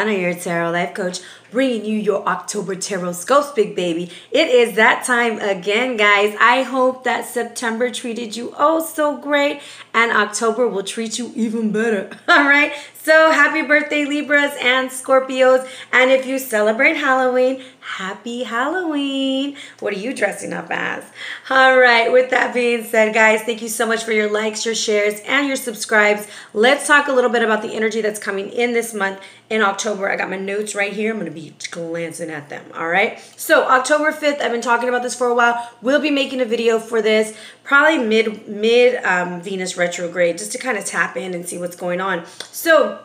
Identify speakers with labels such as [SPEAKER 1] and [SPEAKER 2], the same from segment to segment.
[SPEAKER 1] Ariana, your tarot life coach, bringing you your October tarot scopes, big baby. It is that time again, guys. I hope that September treated you oh so great, and October will treat you even better. All right. So happy birthday, Libras and Scorpios. And if you celebrate Halloween, happy Halloween. What are you dressing up as? All right. With that being said, guys, thank you so much for your likes, your shares, and your subscribes. Let's talk a little bit about the energy that's coming in this month in October. I got my notes right here. I'm going to be glancing at them. All right. So October 5th, I've been talking about this for a while. We'll be making a video for this probably mid Venus retrograde, just to kind of tap in and see what's going on. So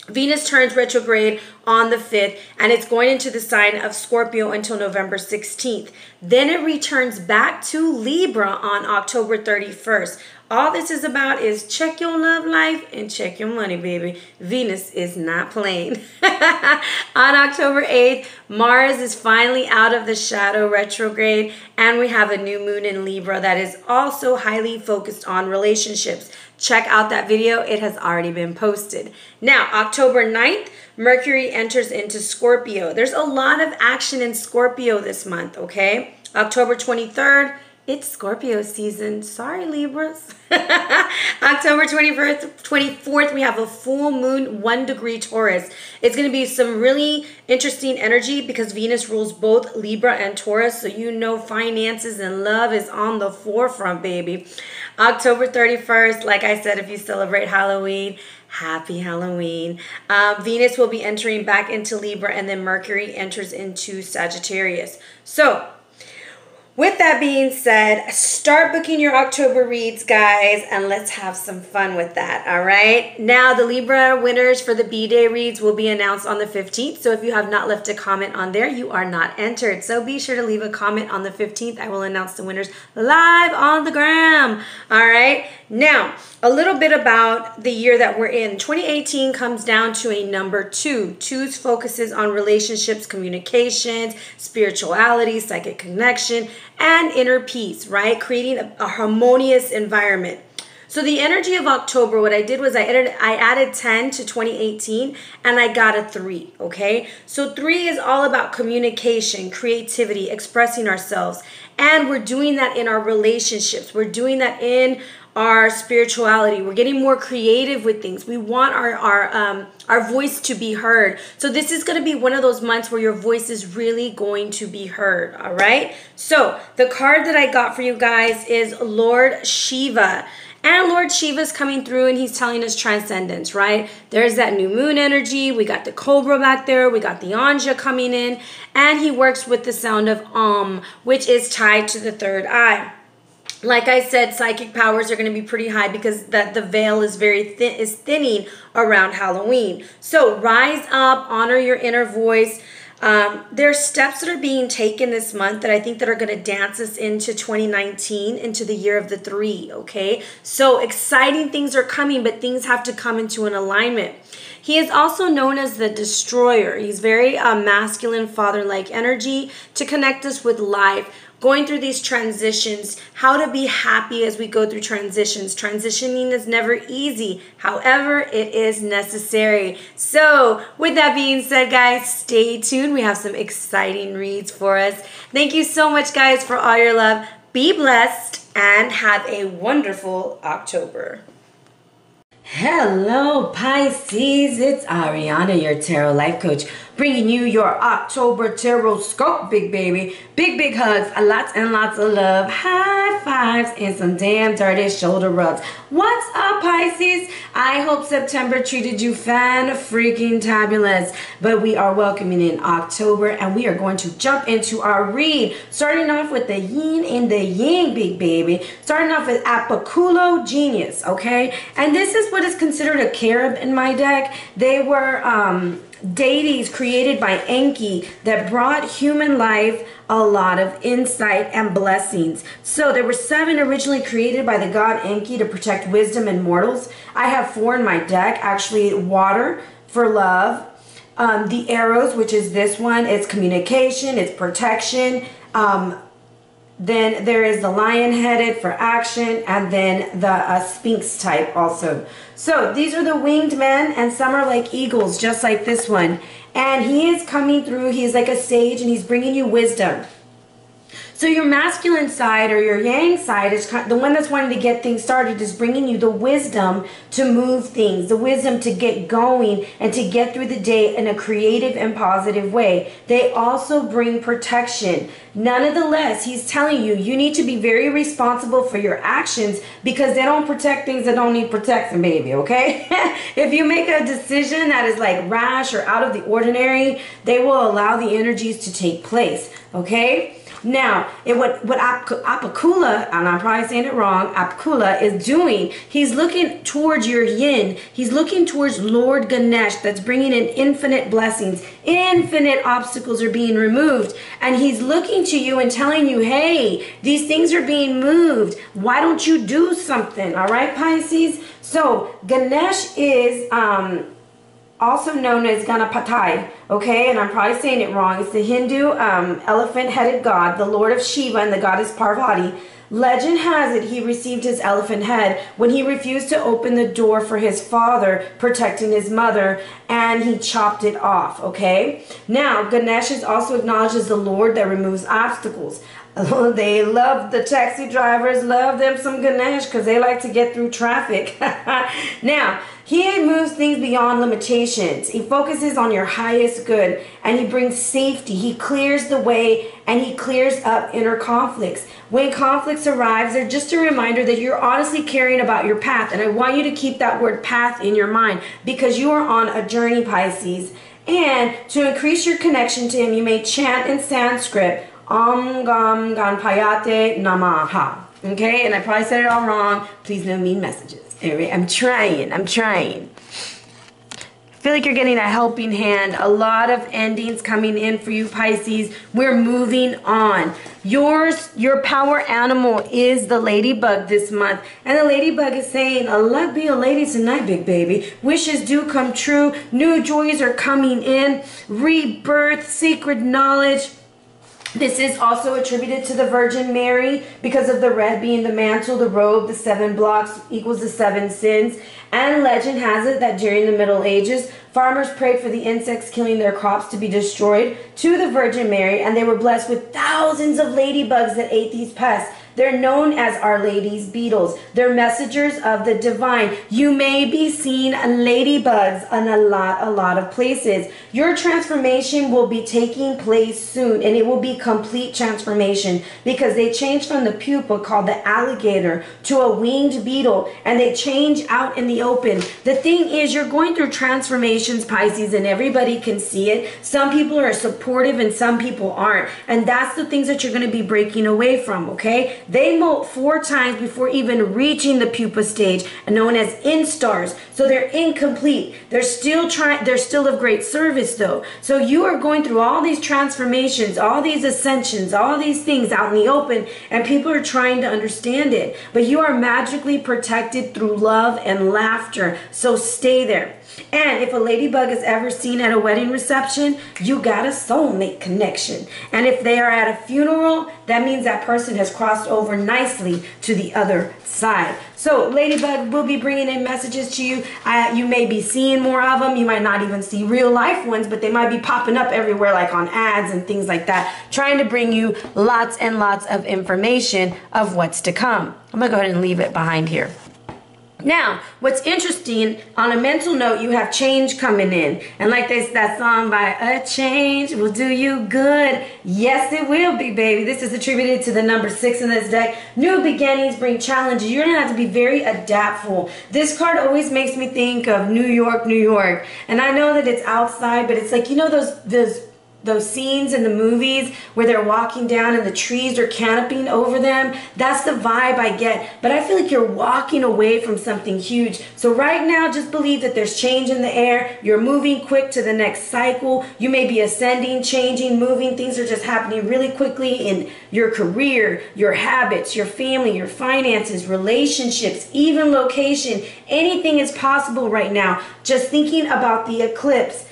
[SPEAKER 1] Venus turns retrograde on the 5th, and it's going into the sign of Scorpio until November 16th. Then it returns back to Libra on October 31st. All this is about is check your love life and check your money, baby. Venus is not playing. On October 8th, Mars is finally out of the shadow retrograde, and we have a new moon in Libra that is also highly focused on relationships. Check out that video. It has already been posted. Now, October 9th, Mercury enters into Scorpio. There's a lot of action in Scorpio this month, okay? October 23rd, it's Scorpio season. Sorry, Libras. October 24th, we have a full moon, 1 degree Taurus. It's going to be some really interesting energy because Venus rules both Libra and Taurus. So you know finances and love is on the forefront, baby. October 31st, like I said, if you celebrate Halloween, happy Halloween. Venus will be entering back into Libra, and then Mercury enters into Sagittarius. So with that being said, start booking your October reads, guys, and let's have some fun with that, all right? Now, the Libra winners for the B-Day reads will be announced on the 15th, so if you have not left a comment on there, you are not entered. So be sure to leave a comment on the 15th. I will announce the winners live on the gram, all right? Now, a little bit about the year that we're in. 2018 comes down to a number 2. 2's focuses on relationships, communications, spirituality, psychic connection, and inner peace, right? Creating a harmonious environment. So the energy of October, what I did was I added 10 to 2018, and I got a 3, okay? So 3 is all about communication, creativity, expressing ourselves, and we're doing that in our relationships. We're doing that in our spirituality. We're getting more creative with things. We want our voice to be heard. So this is going to be one of those months where your voice is really going to be heard, all right? So the card that I got for you guys is Lord Shiva. And Lord Shiva's coming through, and he's telling us transcendence, right? There's that new moon energy. We got the Cobra back there. We got the Anja coming in. And he works with the sound of which is tied to the third eye. Like I said, psychic powers are going to be pretty high because the veil is is thinning around Halloween. So rise up, honor your inner voice. There's steps that are being taken this month that I think that are going to dance us into 2019, into the year of the 3, okay? So exciting things are coming, but things have to come into an alignment. He is also known as the destroyer. He's very masculine, father-like energy to connect us with life. Going through these transitions, how to be happy as we go through transitions. Transitioning is never easy. However, it is necessary. So with that being said, guys, stay tuned. We have some exciting reads for us. Thank you so much, guys, for all your love. Be blessed and have a wonderful October. Hello, Pisces. It's Ariana, your tarot life coach, bringing you your October tarot scope, big baby. Big hugs, lots and lots of love, high fives, and some damn dirty shoulder rubs. What's up, Pisces? I hope September treated you fan-freaking-tabulous. But we are welcoming in October, and we are going to jump into our read, starting off with the yin and the yang, big baby. Starting off with Apiculo Genius, okay? And this is what is considered a cherub in my deck. They were deities created by Enki that brought human life a lot of insight and blessings. So there were 7 originally created by the god Enki to protect wisdom and mortals. I have 4 in my deck. Actually, water for love. The arrows, which is this one, it's communication, it's protection. Then there is the lion-headed for action, and then the sphinx type also. So these are the winged men, and some are like eagles, just like this one. And he is coming through. He's like a sage, and he's bringing you wisdom. So your masculine side or your yang side is the one that's wanting to get things started, is bringing you the wisdom to move things, the wisdom to get going and to get through the day in a creative and positive way. They also bring protection. Nonetheless, he's telling you, you need to be very responsible for your actions, because they don't protect things that don't need protection, baby, okay? If you make a decision that is like rash or out of the ordinary, they will allow the energies to take place, okay? Now, what Apakula, and I'm probably saying it wrong, Apakula is doing, he's looking towards your yin. He's looking towards Lord Ganesh, that's bringing in infinite blessings. Infinite obstacles are being removed. And he's looking to you and telling you, hey, these things are being moved. Why don't you do something? All right, Pisces? So, Ganesh is also known as Ganapati, okay? And I'm probably saying it wrong. It's the Hindu elephant-headed god, the lord of Shiva and the goddess Parvati. Legend has it he received his elephant head when he refused to open the door for his father, protecting his mother, and he chopped it off, okay? Now, Ganesh is also acknowledged as the lord that removes obstacles. They love, the taxi drivers love them some Ganesh because they like to get through traffic. Now, he moves things beyond limitations. He focuses on your highest good, and he brings safety. He clears the way, and he clears up inner conflicts. When conflicts arise, they're just a reminder that you're honestly caring about your path. And I want you to keep that word path in your mind, because you are on a journey, Pisces. And to increase your connection to him, you may chant in Sanskrit, Om Gam Ganpayate Namaha. Okay, and I probably said it all wrong. Please no mean messages. Anyway, I'm trying. I feel like you're getting a helping hand. A lot of endings coming in for you, Pisces. We're moving on. Your power animal is the ladybug this month. And the ladybug is saying, luck be a lady tonight, big baby. Wishes do come true. New joys are coming in. Rebirth, sacred knowledge. This is also attributed to the Virgin Mary because of the red being the mantle, the robe, the 7 blocks equals the 7 sins. And legend has it that during the Middle Ages, farmers prayed for the insects killing their crops to be destroyed to the Virgin Mary, and they were blessed with thousands of ladybugs that ate these pests. They're known as Our Lady's beetles. They're messengers of the divine. You may be seeing ladybugs in a lot of places. Your transformation will be taking place soon, and it will be complete transformation, because they change from the pupa called the alligator to a winged beetle, and they change out in the open. The thing is, you're going through transformations, Pisces, and everybody can see it. Some people are supportive and some people aren't, and that's the things that you're going to be breaking away from, okay? They molt 4 times before even reaching the pupa stage, known as instars. So they're incomplete. They're still of great service though. So you are going through all these transformations, all these ascensions, all these things out in the open, and people are trying to understand it. But you are magically protected through love and laughter. So stay there. And if a ladybug is ever seen at a wedding reception, you got a soulmate connection. And if they are at a funeral, that means that person has crossed over nicely to the other side. So ladybug will be bringing in messages to you. You may be seeing more of them. You might not even see real life ones, but they might be popping up everywhere, like on ads and things like that, trying to bring you lots and lots of information of what's to come. I'm going to go ahead and leave it behind here. Now, what's interesting, on a mental note, you have change coming in. And like that song by A Change Will Do You Good. Yes, it will be, baby. This is attributed to the number 6 in this deck. New beginnings bring challenges. You're going to have to be very adaptful. This card always makes me think of New York, New York. And I know that it's outside, but it's like, you know, those scenes in the movies where they're walking down and the trees are canopying over them. That's the vibe I get. But I feel like you're walking away from something huge. So right now, just believe that there's change in the air. You're moving quick to the next cycle. You may be ascending, changing, moving. Things are just happening really quickly in your career, your habits, your family, your finances, relationships, even location. Anything is possible right now. Just thinking about the eclipse.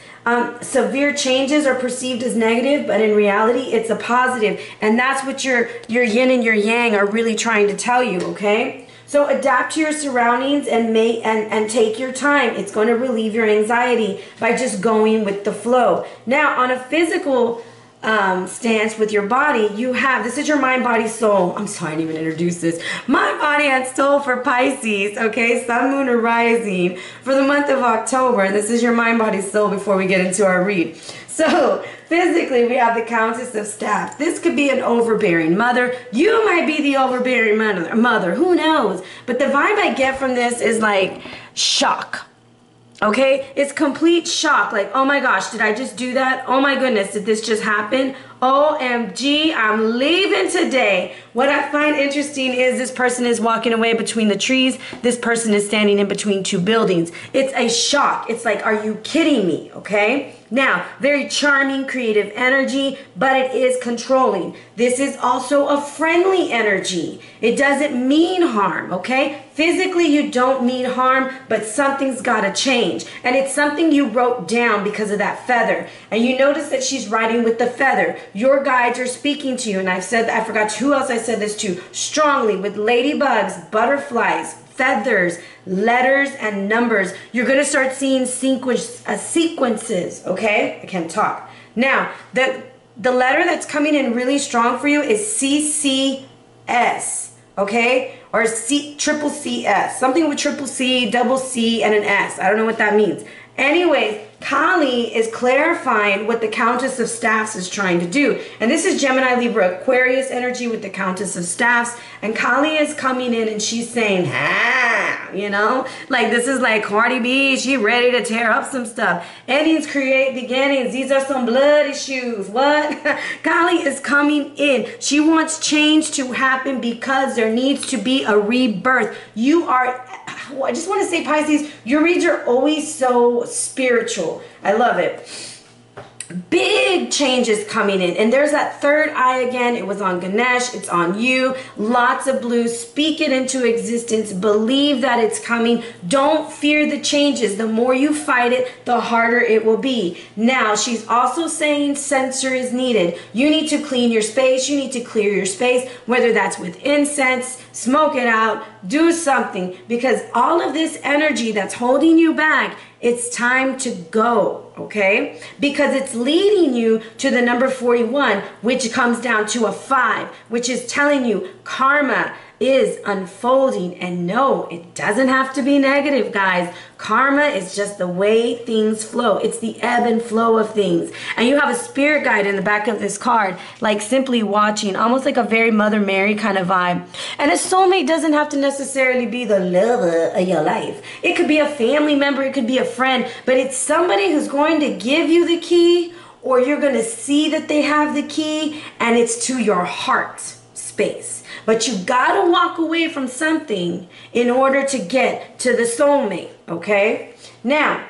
[SPEAKER 1] Severe changes are perceived as negative, but in reality, it's a positive. And that's what your yin and your yang are really trying to tell you, okay? So adapt to your surroundings and take your time. It's going to relieve your anxiety by just going with the flow. Now, on a physical stance with your body, you have, this is your mind, body, soul. I'm sorry I didn't even introduce this. Mind, body, and soul for Pisces, okay? Sun, moon, or rising for the month of October. And this is your mind, body, soul before we get into our read. So physically, we have the Countess of Staffs. This could be an overbearing mother. You might be the overbearing mother. Who knows? But the vibe I get from this is like shock. Okay, it's complete shock. Like, oh my gosh, did I just do that? Oh my goodness, did this just happen? OMG, I'm leaving today. What I find interesting is this person is walking away between the trees. This person is standing in between two buildings. It's a shock. It's like, are you kidding me? Okay. Now, very charming, creative energy, but it is controlling. This is also a friendly energy. It doesn't mean harm, okay? Physically, you don't mean harm, but something's got to change. And it's something you wrote down because of that feather. And you notice that she's writing with the feather. Your guides are speaking to you. And I've said, I forgot who else I said this to. Strongly with ladybugs, butterflies, feathers, letters, and numbers. You're going to start seeing sequences, okay? I can't talk. Now, the letter that's coming in really strong for you is CCS, okay? Or triple CS. Something with triple C, double C, and an S. I don't know what that means. Anyways, Kali is clarifying what the Countess of Staffs is trying to do. And this is Gemini, Libra, Aquarius energy with the Countess of Staffs. And Kali is coming in and she's saying, you know, like this is like Cardi B. She ready to tear up some stuff. Endings create beginnings. These are some blood issues. What? Kali is coming in. She wants change to happen because there needs to be a rebirth. You are, I just want to say, Pisces, your reads are always so spiritual. I love it. Big changes coming in. And there's that third eye again. It was on Ganesh. It's on you. Lots of blue. Speak it into existence. Believe that it's coming. Don't fear the changes. The more you fight it, the harder it will be. Now, she's also saying censor is needed. You need to clean your space. You need to clear your space, whether that's with incense, smoke it out, do something. Because all of this energy that's holding you back, it's time to go, okay? Because it's leading you to the number 41, which comes down to a 5, which is telling you karma is unfolding. And no, it doesn't have to be negative, guys. Karma is just the way things flow. It's the ebb and flow of things. And you have a spirit guide in the back of this card, like simply watching, almost like a very Mother Mary kind of vibe. And a soulmate doesn't have to necessarily be the lover of your life. It could be a family member, it could be a friend, but it's somebody who's going to give you the key, or you're going to see that they have the key, and it's to your heart space. But you gotta walk away from something in order to get to the soulmate, okay? Now,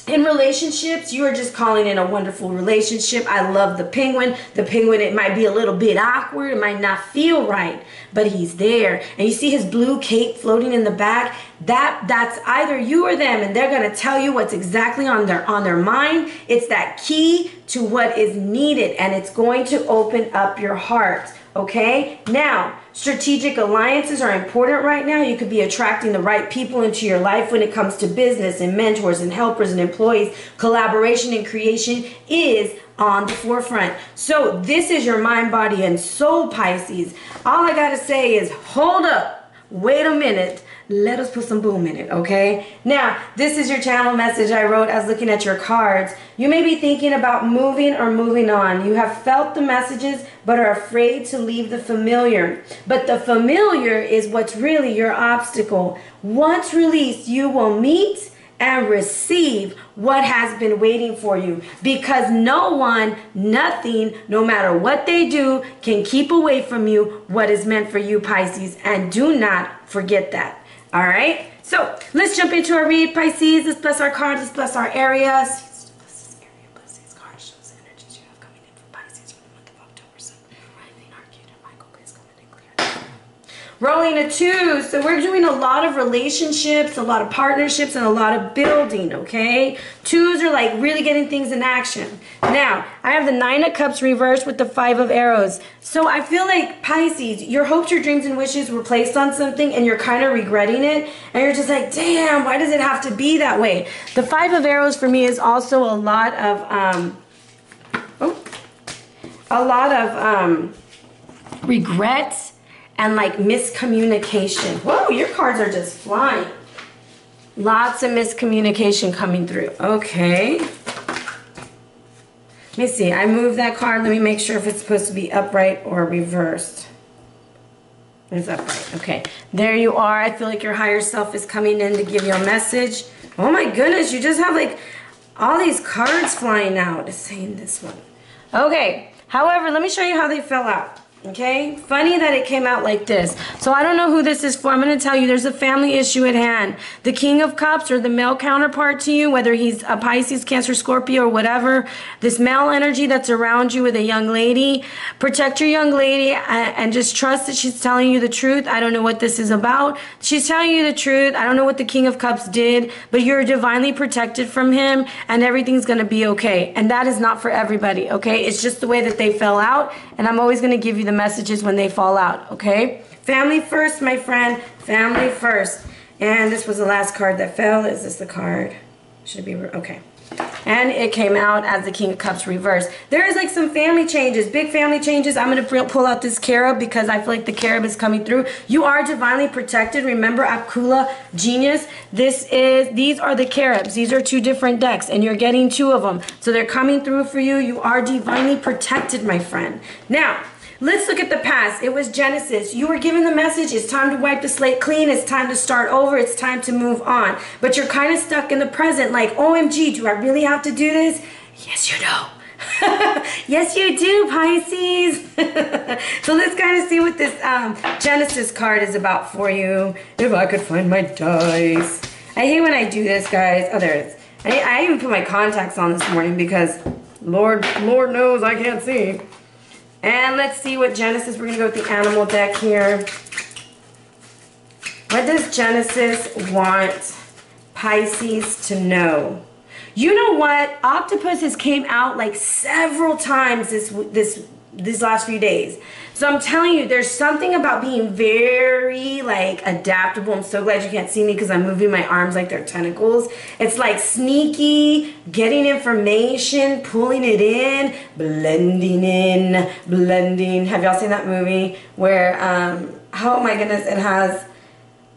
[SPEAKER 1] in relationships, you are just calling in a wonderful relationship. I love the penguin. The penguin, it might be a little bit awkward. It might not feel right, but he's there. And you see his blue cape floating in the back. That's either you or them, and they're going to tell you what's exactly on their mind. It's that key to what is needed, and it's going to open up your heart. Okay, now strategic alliances are important right now. You could be attracting the right people into your life when it comes to business and mentors and helpers and employees. Collaboration and creation is on the forefront. So this is your mind, body, and soul, Pisces. All I gotta say is hold up, wait a minute. Let us put some boom in it, okay? Now, this is your channel message I wrote as looking at your cards. You may be thinking about moving or moving on. You have felt the messages but are afraid to leave the familiar. But the familiar is what's really your obstacle. Once released, you will meet and receive what has been waiting for you, because no one, nothing, no matter what they do, can keep away from you what is meant for you, Pisces. And do not forget that. All right, so let's jump into our read, Pisces. Let's bless our cards, let's bless our areas. Bless this area, bless these cards, shows the energies you have coming in for Pisces for the month of October. So, rising arcade, Michael, please come in and clear. Rolling a 2, so we're doing a lot of relationships, a lot of partnerships, and a lot of building, okay? Twos are like really getting things in action. Now, I have the Nine of Cups reversed with the Five of Arrows. So I feel like Pisces, your hopes, your dreams, and wishes were placed on something and you're kind of regretting it. And you're just like, damn, why does it have to be that way? The Five of Arrows for me is also a lot of, regrets and like miscommunication. Whoa, your cards are just flying. Lots of miscommunication coming through. Okay. Let me see. I moved that card. Let me make sure if it's supposed to be upright or reversed. It's upright. Okay. There you are. I feel like your higher self is coming in to give you a message. Oh my goodness. You just have like all these cards flying out. It's saying this one. Okay. However, let me show you how they fell out. Okay, funny that it came out like this. So I don't know who this is for. I'm going to tell you there's a family issue at hand. The King of Cups or the male counterpart to you, whether he's a Pisces, Cancer, Scorpio, or whatever, this male energy that's around you with a young lady, protect your young lady and just trust that she's telling you the truth. I don't know what this is about. She's telling you the truth. I don't know what the King of Cups did, but you're divinely protected from him and everything's going to be okay. And that is not for everybody, okay? It's just the way that they fell out, and I'm always going to give you the messages when they fall out, okay? Family first, my friend. Family first. And this was the last card that fell. Is this the card? Should be, okay. And it came out as the King of Cups reversed. There is like some family changes, big family changes. I'm going to pull out this Carib because I feel like the Carib is coming through. You are divinely protected. Remember, Apkula, Genius. These are the Caribs. These are two different decks, and you're getting two of them. So they're coming through for you. You are divinely protected, my friend. Now, let's look at the past. It was Genesis. You were given the message, it's time to wipe the slate clean, it's time to start over, it's time to move on. But you're kind of stuck in the present, like, OMG, do I really have to do this? Yes, you do. Yes, you do, Pisces. So let's kind of see what this Genesis card is about for you. If I could find my dice. I hate when I do this, guys. Oh, there it is. I even put my contacts on this morning because Lord knows I can't see. And let's see what Genesis, we're going to go with the animal deck here. What does Genesis want Pisces to know? You know what? Octopuses came out like several times these last few days. So I'm telling you, there's something about being very like adaptable. I'm so glad you can't see me because I'm moving my arms like they're tentacles. It's like sneaky, getting information, pulling it in, blending. Have y'all seen that movie where, oh my goodness, it has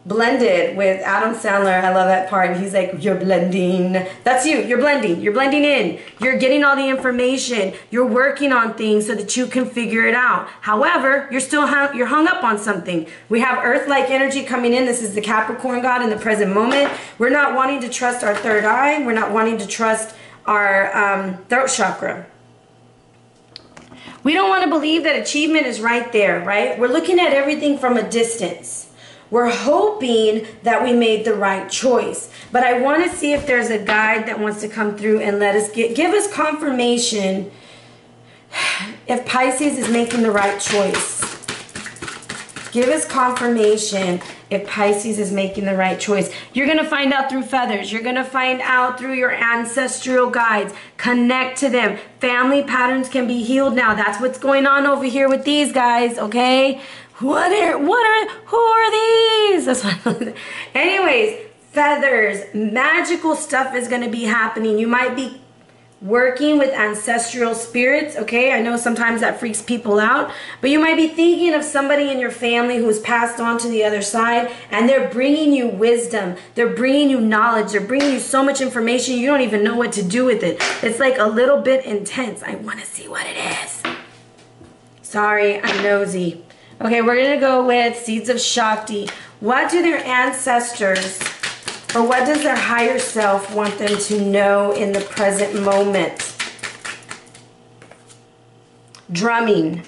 [SPEAKER 1] Blended with Adam Sandler. I love that part. He's like, you're blending. That's you. You're blending. You're blending in. You're getting all the information. You're working on things so that you can figure it out. However, you're still you're hung up on something. We have Earth-like energy coming in. This is the Capricorn God in the present moment. We're not wanting to trust our third eye. We're not wanting to trust our throat chakra. We don't want to believe that achievement is right there, right? We're looking at everything from a distance. We're hoping that we made the right choice. But I want to see if there's a guide that wants to come through and let us give us confirmation if Pisces is making the right choice. Give us confirmation if Pisces is making the right choice. You're going to find out through feathers. You're going to find out through your ancestral guides. Connect to them. Family patterns can be healed now. That's what's going on over here with these guys, okay? Who are these? That's what anyways, feathers, magical stuff is going to be happening. You might be working with ancestral spirits, okay? I know sometimes that freaks people out, but you might be thinking of somebody in your family who's passed on to the other side, and they're bringing you wisdom. They're bringing you knowledge. They're bringing you so much information, you don't even know what to do with it. It's like a little bit intense. I want to see what it is. Sorry, I'm nosy. Okay, we're going to go with Seeds of Shakti. What do their ancestors, or what does their higher self want them to know in the present moment? Drumming.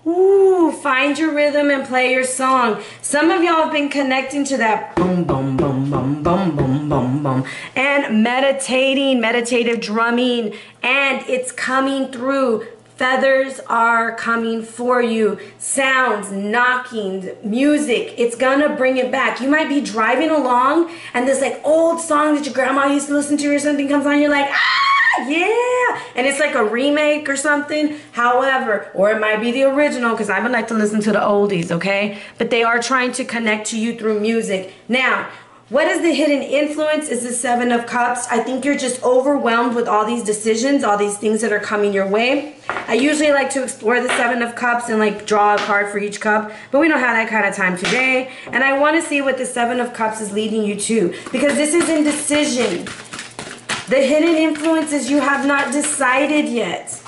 [SPEAKER 1] Ooh, find your rhythm and play your song. Some of y'all have been connecting to that boom, boom, boom, boom, boom, boom, boom, boom. And meditating, meditative drumming. And it's coming through Feathers are coming for you. Sounds, knocking, music. It's gonna bring it back. You might be driving along and this like old song that your grandma used to listen to or something comes on. You're like, ah, yeah. And it's like a remake or something. However, or it might be the original because I would like to listen to the oldies, okay? But they are trying to connect to you through music. Now, what is the hidden influence is the Seven of Cups. I think you're just overwhelmed with all these decisions, all these things that are coming your way. I usually like to explore the Seven of Cups and like draw a card for each cup, but we don't have that kind of time today. And I want to see what the Seven of Cups is leading you to, because this is indecision. The hidden influence is you have not decided yet.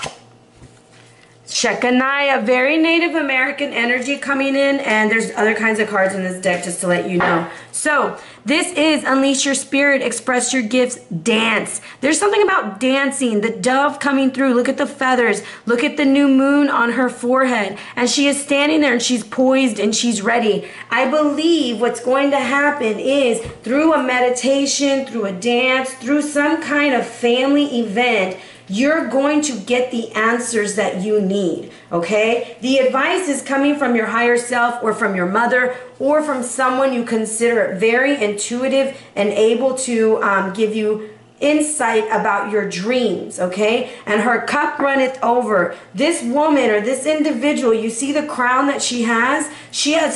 [SPEAKER 1] Shekinah, very Native American energy coming in, and there's other kinds of cards in this deck just to let you know. So this is unleash your spirit, express your gifts, dance. There's something about dancing, the dove coming through. Look at the feathers. Look at the new moon on her forehead. And she is standing there and she's poised and she's ready. I believe what's going to happen is through a meditation, through a dance, through some kind of family event, you're going to get the answers that you need, okay? The advice is coming from your higher self or from your mother or from someone you consider very intuitive and able to give you insight about your dreams, okay? And her cup runneth over. This woman or this individual, you see the crown that she has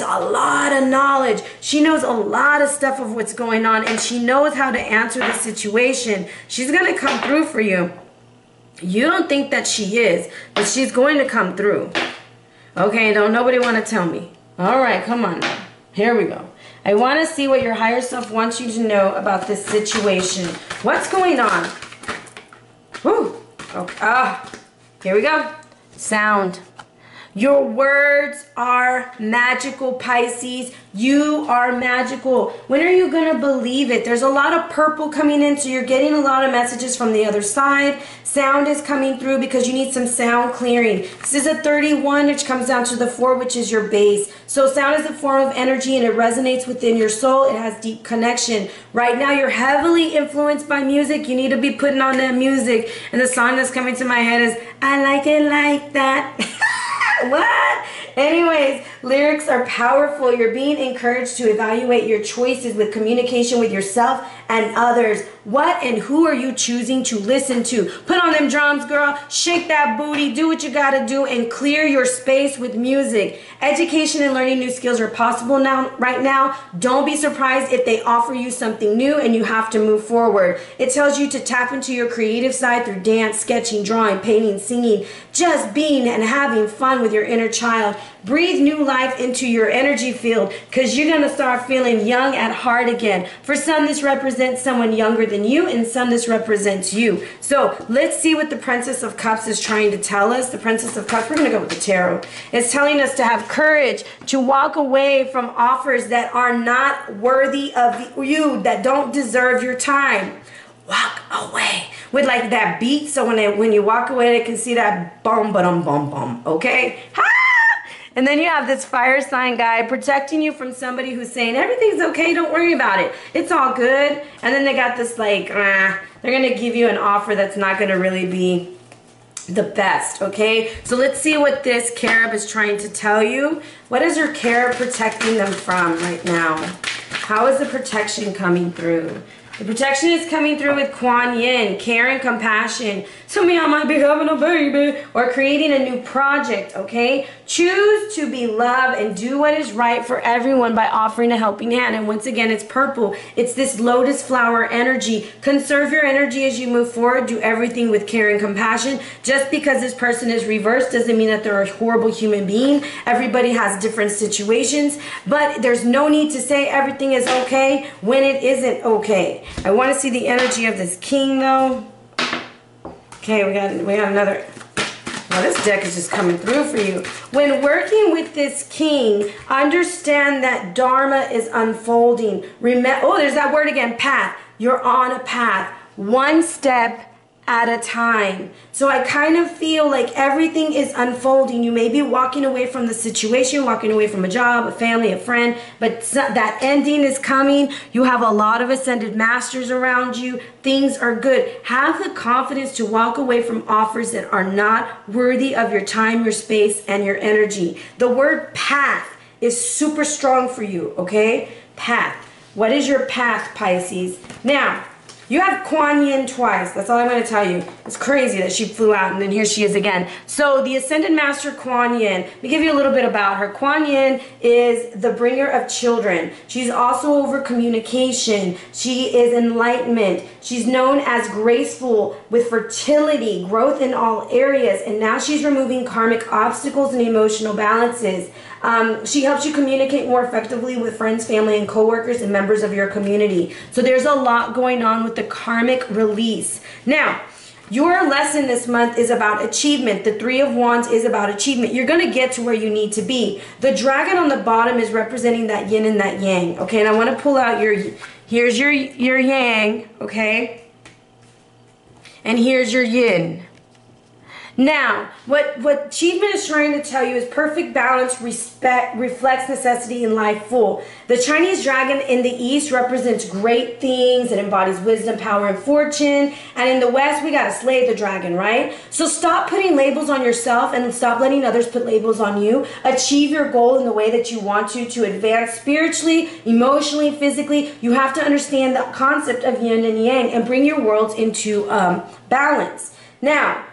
[SPEAKER 1] a lot of knowledge. She knows a lot of stuff of what's going on, and she knows how to answer the situation. She's gonna come through for you. You don't think that she is, but she's going to come through. Okay, don't nobody want to tell me. All right, come on now. Here we go. I want to see what your higher self wants you to know about this situation. What's going on? Woo. Okay. Here we go. Sound. Your words are magical, Pisces. You are magical. When are you going to believe it? There's a lot of purple coming in, so you're getting a lot of messages from the other side. Sound is coming through because you need some sound clearing. This is a 31, which comes down to the 4, which is your base. So sound is a form of energy and it resonates within your soul. It has deep connection. Right now, you're heavily influenced by music. You need to be putting on that music. And the song that's coming to my head is, I like it like that. What? Anyways, lyrics are powerful. You're being encouraged to evaluate your choices with communication with yourself and others. What and who are you choosing to listen to? Put on them drums, girl. Shake that booty. Do what you gotta do and clear your space with music. Education and learning new skills are possible right now. Don't be surprised if they offer you something new and you have to move forward. It tells you to tap into your creative side through dance, sketching, drawing, painting, singing, just being and having fun with your inner child. Breathe new life into your energy field because you're going to start feeling young at heart again. For some, this represents someone younger than you, and some, this represents you. So let's see what the Princess of Cups is trying to tell us. The Princess of Cups, we're going to go with the tarot. It's telling us to have courage, to walk away from offers that are not worthy of you, that don't deserve your time. Walk away with like that beat, so when you walk away, they can see that bum, ba-dum, bum, bum, okay? Ha! And then you have this fire sign guy protecting you from somebody who's saying, everything's okay, don't worry about it. It's all good. And then they got this like, they're going to give you an offer that's not going to really be the best, okay? So let's see what this Carib is trying to tell you. What is your Carib protecting them from right now? How is the protection coming through? The protection is coming through with Kuan Yin, care and compassion. So me, I might be having a baby or creating a new project, okay? Choose to be loved and do what is right for everyone by offering a helping hand. And once again, it's purple. It's this lotus flower energy. Conserve your energy as you move forward. Do everything with care and compassion. Just because this person is reversed doesn't mean that they're a horrible human being. Everybody has different situations, but there's no need to say everything is okay when it isn't okay. I want to see the energy of this king, though. Okay, we got another. Well, this deck is just coming through for you. When working with this king, understand that Dharma is unfolding. Remember, oh, there's that word again, path. You're on a path, one step at a time. So I kind of feel like everything is unfolding. You may be walking away from the situation, walking away from a job, a family, a friend, but that ending is coming. You have a lot of ascended masters around you. Things are good. Have the confidence to walk away from offers that are not worthy of your time, your space, and your energy. The word path is super strong for you, okay? Path. What is your path, Pisces? Now, you have Kuan Yin twice. That's all I'm going to tell you. It's crazy that she flew out and then here she is again. So the Ascended Master Kuan Yin, let me give you a little bit about her. Kuan Yin is the bringer of children. She's also over communication. She is enlightenment. She's known as graceful with fertility, growth in all areas. And now she's removing karmic obstacles and emotional balances. She helps you communicate more effectively with friends, family, and coworkers and members of your community. So there's a lot going on with the karmic release. Now, your lesson this month is about achievement. The Three of Wands is about achievement. You're going to get to where you need to be. The dragon on the bottom is representing that yin and that yang. Okay, and I want to pull out here's your yang, okay? And here's your yin. Now, what achievement is trying to tell you is perfect balance, respect, reflects necessity in life full. The Chinese dragon in the East represents great things. It embodies wisdom, power, and fortune. And in the West, we got to slay the dragon, right? So stop putting labels on yourself and stop letting others put labels on you. Achieve your goal in the way that you want to advance spiritually, emotionally, physically. You have to understand the concept of yin and yang and bring your worlds into balance. Now,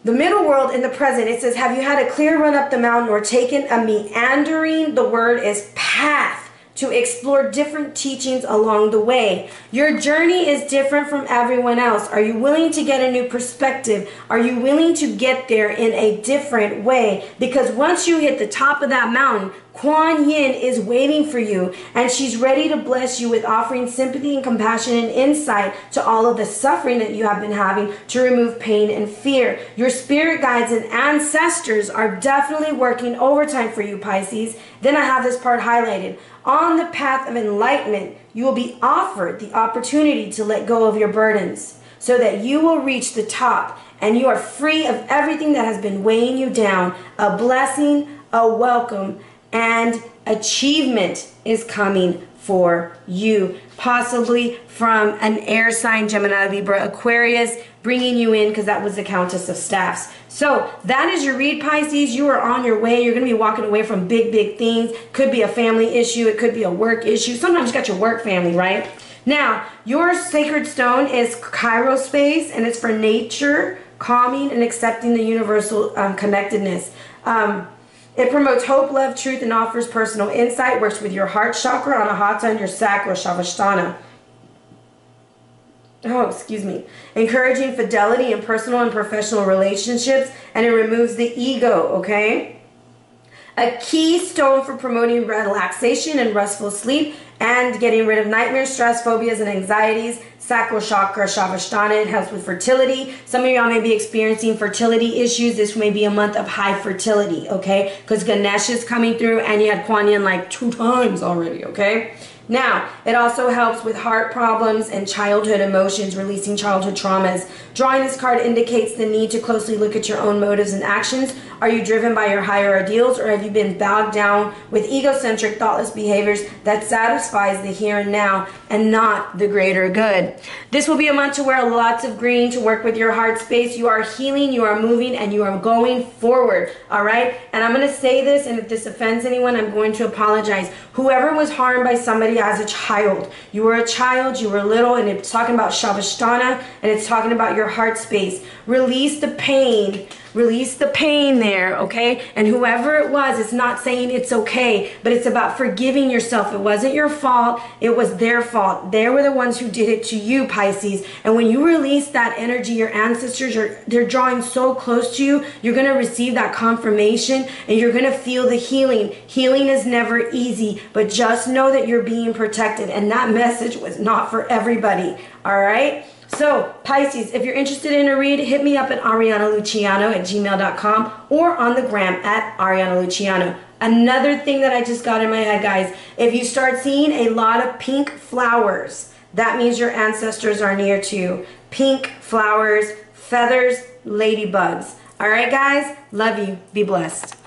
[SPEAKER 1] the middle world in the present, it says, have you had a clear run up the mountain or taken a meandering? The word is path, to explore different teachings along the way. Your journey is different from everyone else. Are you willing to get a new perspective? Are you willing to get there in a different way? Because once you hit the top of that mountain, Kuan Yin is waiting for you, and she's ready to bless you with offering sympathy and compassion and insight to all of the suffering that you have been having to remove pain and fear. Your spirit guides and ancestors are definitely working overtime for you, Pisces. Then I have this part highlighted. On the path of enlightenment, you will be offered the opportunity to let go of your burdens so that you will reach the top and you are free of everything that has been weighing you down. A blessing, a welcome, and achievement is coming for you, possibly from an air sign, Gemini, Libra, Aquarius, bringing you in because that was the Countess of Staffs. So that is your read, Pisces. You are on your way. You're going to be walking away from big, big things. Could be a family issue. It could be a work issue. Sometimes you got your work family, right? Now, your sacred stone is Kairos, and it's for nature, calming, and accepting the universal connectedness. It promotes hope, love, truth, and offers personal insight. Works with your heart chakra, anahata, and your sacral, shavasthana. Oh, excuse me. Encouraging fidelity in personal and professional relationships, and it removes the ego, okay? A key stone for promoting relaxation and restful sleep and getting rid of nightmares, stress, phobias, and anxieties. Sacral chakra, shavasthana, it helps with fertility. Some of y'all may be experiencing fertility issues. This may be a month of high fertility, okay? Because Ganesh is coming through and you had Kuan Yin like 2 times already, okay? Now, it also helps with heart problems and childhood emotions, releasing childhood traumas. Drawing this card indicates the need to closely look at your own motives and actions. Are you driven by your higher ideals, or have you been bogged down with egocentric, thoughtless behaviors that satisfies the here and now and not the greater good? This will be a month to wear lots of green, to work with your heart space. You are healing, you are moving, and you are going forward, all right? And I'm going to say this, and if this offends anyone, I'm going to apologize. Whoever was harmed by somebody as a child, you were a child, you were little, and it's talking about shavasthana, and it's talking about your heart space. Release the pain. Release the pain there, okay? And whoever it was, it's not saying it's okay, but it's about forgiving yourself. It wasn't your fault. It was their fault. They were the ones who did it to you, Pisces. And when you release that energy, your ancestors, they're drawing so close to you, you're going to receive that confirmation and you're going to feel the healing. Healing is never easy, but just know that you're being protected. And that message was not for everybody, all right? So, Pisces, if you're interested in a read, hit me up at arianaluciano@gmail.com or on the gram at Ariana Luciano. Another thing that I just got in my head, guys, if you start seeing a lot of pink flowers, that means your ancestors are near to you. Pink flowers, feathers, ladybugs. All right, guys? Love you. Be blessed.